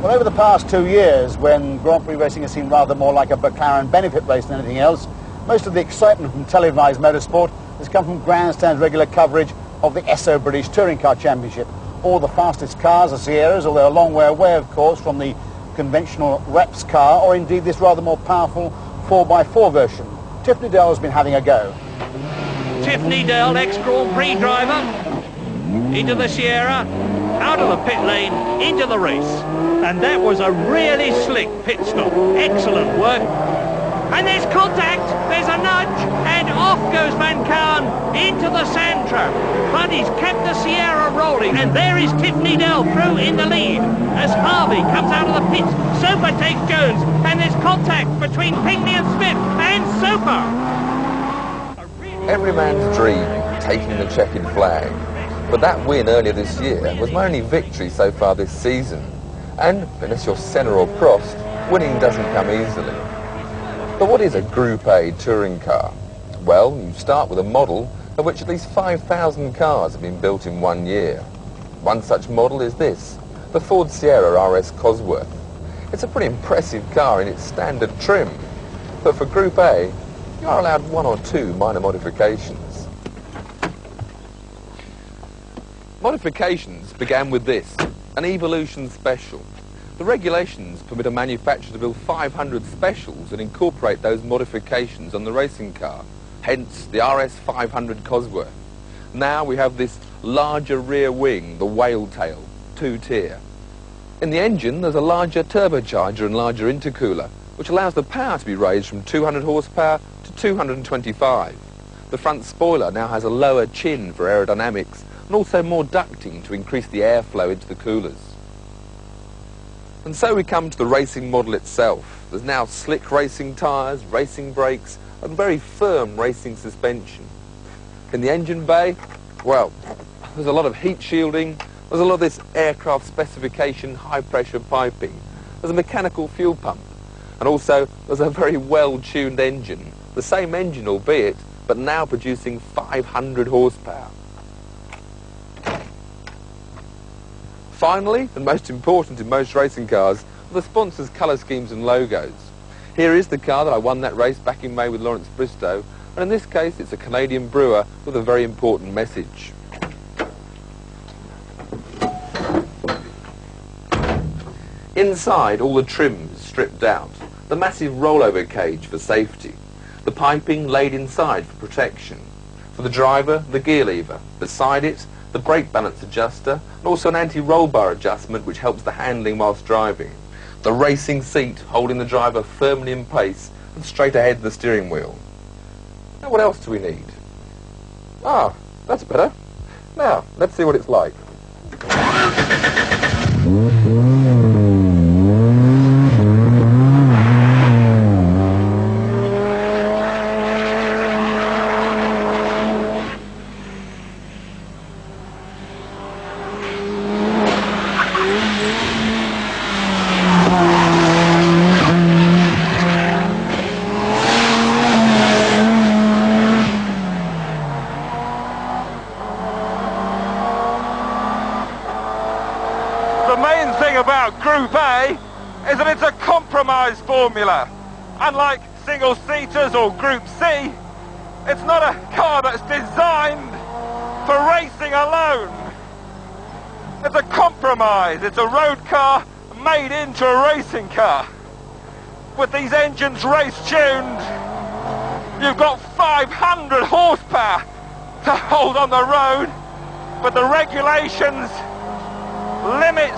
Well, over the past 2 years, when Grand Prix racing has seemed rather more like a McLaren benefit race than anything else, most of the excitement from televised motorsport has come from Grandstand's regular coverage of the Esso British Touring Car Championship. All the fastest cars are Sierras, although a long way away, of course, from the conventional Reps car, or indeed this rather more powerful 4x4 version. Tiff Needell has been having a go. Tiff Needell, ex-Grand Prix driver, into the Sierra, out of the pit lane, into the race. And that was a really slick pit stop. Excellent work. And there's contact, there's a nudge, and off goes Van Cowen into the sand trap. But he's kept the Sierra rolling, and there is Tiff Needell through in the lead as Harvey comes out of the pits. Soper takes Jones, and there's contact between Pinckney and Smith, and Soper. Every man's dream, taking the checkered flag. But that win earlier this year was my only victory so far this season. And unless you're Senna or Prost, winning doesn't come easily. But what is a Group A touring car? Well, you start with a model of which at least 5,000 cars have been built in 1 year. One such model is this, the Ford Sierra RS Cosworth. It's a pretty impressive car in its standard trim. But for Group A, you are allowed 1 or 2 minor modifications. Modifications began with this, an Evolution Special. The regulations permit a manufacturer to build 500 specials and incorporate those modifications on the racing car, hence the RS500 Cosworth. Now we have this larger rear wing, the whale tail, 2-tier. In the engine there's a larger turbocharger and larger intercooler, which allows the power to be raised from 200 horsepower to 225. The front spoiler now has a lower chin for aerodynamics and also more ducting to increase the airflow into the coolers. And so we come to the racing model itself. There's now slick racing tyres, racing brakes and very firm racing suspension. In the engine bay, well, there's a lot of heat shielding, there's a lot of this aircraft specification high pressure piping, there's a mechanical fuel pump, and also there's a very well-tuned engine. The same engine albeit, but now producing 500 horsepower. Finally, and most important in most racing cars, are the sponsors' colour schemes and logos. Here is the car that I won that race back in May with Lawrence Bristow, and in this case it's a Canadian brewer with a very important message. Inside, all the trim is stripped out, the massive rollover cage for safety, the piping laid inside for protection. For the driver, the gear lever. Beside it, the brake balance adjuster, and also an anti-roll bar adjustment which helps the handling whilst driving. The racing seat holding the driver firmly in place and straight ahead the steering wheel. Now what else do we need? Ah, that's better. Now, let's see what it's like. The main thing about Group A is that it's a compromise formula. Unlike single-seaters or Group C, it's not a car that's designed for racing alone. It's a compromise. It's a road car made into a racing car. With these engines race-tuned, you've got 500 horsepower to hold on the road, but the regulations limit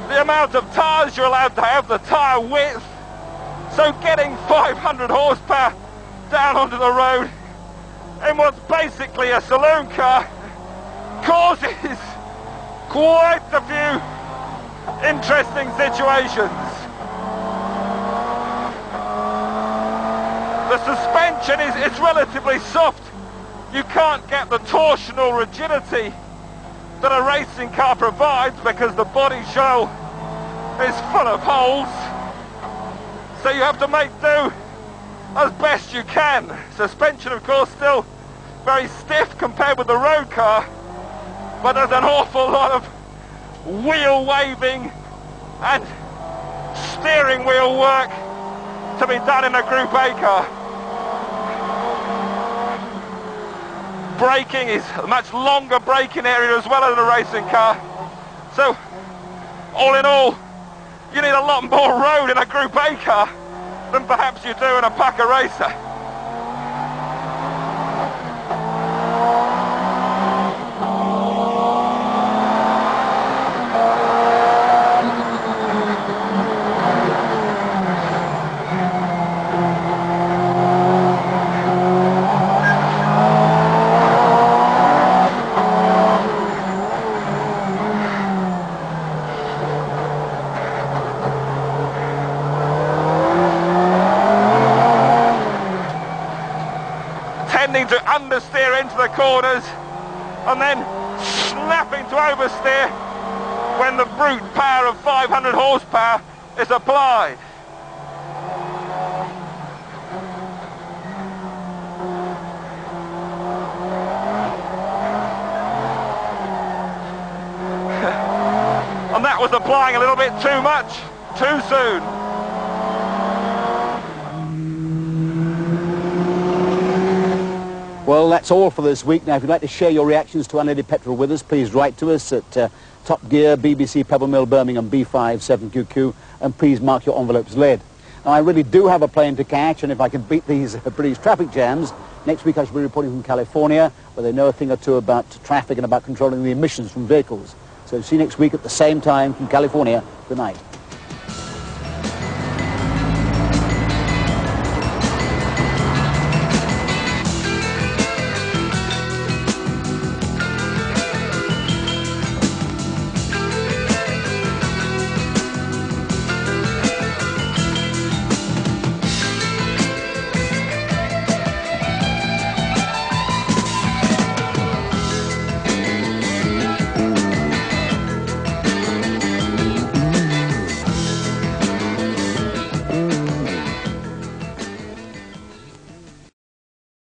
the amount of tyres you're allowed to have, the tyre width. So getting 500 horsepower down onto the road in what's basically a saloon car causes quite a few interesting situations. The suspension is relatively soft. You can't get the torsional rigidity that a racing car provides because the body shell is full of holes. So you have to make do as best you can. Suspension, of course, still very stiff compared with the road car, but there's an awful lot of wheel waving and steering wheel work to be done in a Group A car. Braking is a much longer braking area as well as a racing car. So, all in all, you need a lot more road in a Group A car than perhaps you do in a Packer racer. Tending to understeer into the corners and then snapping to oversteer when the brute power of 500 horsepower is applied. And that was applying a little bit too much, too soon. Well, that's all for this week. Now, if you'd like to share your reactions to Unleaded Petrol with us, please write to us at Top Gear, BBC Pebble Mill, Birmingham, B57QQ, and please mark your envelopes lead. Now, I really do have a plane to catch, and if I can beat these British traffic jams, next week I shall be reporting from California, where they know a thing or two about traffic and about controlling the emissions from vehicles. So see you next week at the same time from California. Good night.